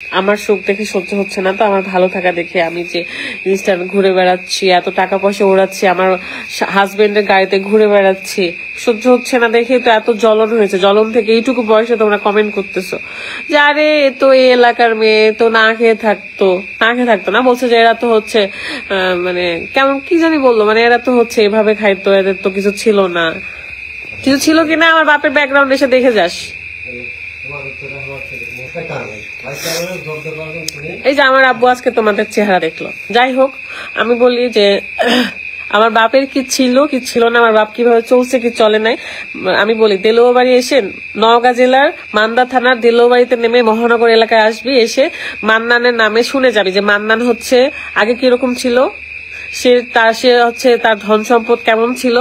আমার সুখ দেখে সহ্য হচ্ছে না তো, আমার ভালো থাকা দেখে। আমি যে ইনস্ট্যান্ট ঘুরে বেড়াচ্ছি, এত টাকা পয়সা ওড়াচ্ছি, আমার হাজবেন্ডের গাড়িতে ঘুরে বেড়াচ্ছি, সহ্য হচ্ছে না দেখে তো এত জ্বলন হয়েছে। জ্বলন থেকে এইটুকু বয়সে তোমরা কমেন্ট করতেছো যে আরে এ তো এই এলাকার মেয়ে, তো না খেয়ে থাকতো না, বলছে যে এরা তো হচ্ছে মানে কেমন কি জানি বললো, মানে এরা তো হচ্ছে এভাবে খাইতো, এদের তো কিছু ছিল না। কিছু ছিল কিনা আমার বাপের ব্যাকগ্রাউন্ড এসে দেখে যাস। এই যে আমার আব্বু আজকে তোমাদের চেহারা দেখলো। যাই হোক, আমি বলি যে আমার বাপের কি ছিল কি ছিল না, আমার বাপ কিভাবে চলছে কি চলে নাই। আমি বলি দেলোয়াবাড়ি এসে, নওগাঁ জেলার মান্দা থানার দেলোয়াবাড়িতে নেমে মহানগর এলাকায় আসবি, এসে মান্নানের নামে শুনে যাবি যে মান্নান হচ্ছে আগে কিরকম ছিল, সে হচ্ছে তার ধন সম্পদ কেমন ছিল,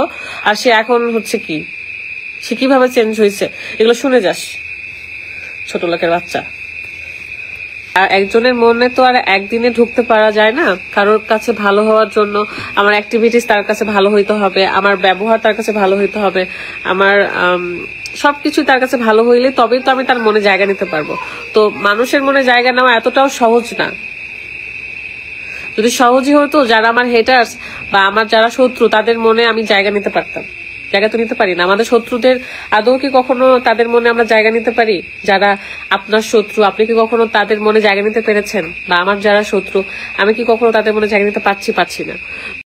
আর সে এখন হচ্ছে কি, সে কিভাবে চেঞ্জ হয়েছে, এগুলো শুনে যাস ছোট লোকের বাচ্চা। আর একজনের মনে তো আর একদিনে ঢুকতে পারা যায় না। কারোর কাছে ভালো হওয়ার জন্য আমার অ্যাক্টিভিটিস তার কাছে ভালো হইতে হবে, আমার ব্যবহার তার কাছে ভালো হইতে হবে, আমার সবকিছু তার কাছে ভালো হইলে তবেই তো আমি তার মনে জায়গা নিতে পারবো। তো মানুষের মনে জায়গা নেওয়া এতটাও সহজ না। যদি সহজই হতো, যারা আমার হেটার্স বা আমার যারা শত্রু, তাদের মনে আমি জায়গা নিতে পারতাম। জায়গা তো নিতে পারি না। আমাদের শত্রুদের আদৌ কি কখনো তাদের মনে আমরা জায়গা নিতে পারি? যারা আপনার শত্রু, আপনি কি কখনো তাদের মনে জায়গা নিতে পেরেছেন? বা আমার যারা শত্রু, আমি কি কখনো তাদের মনে জায়গা নিতে পারছি না?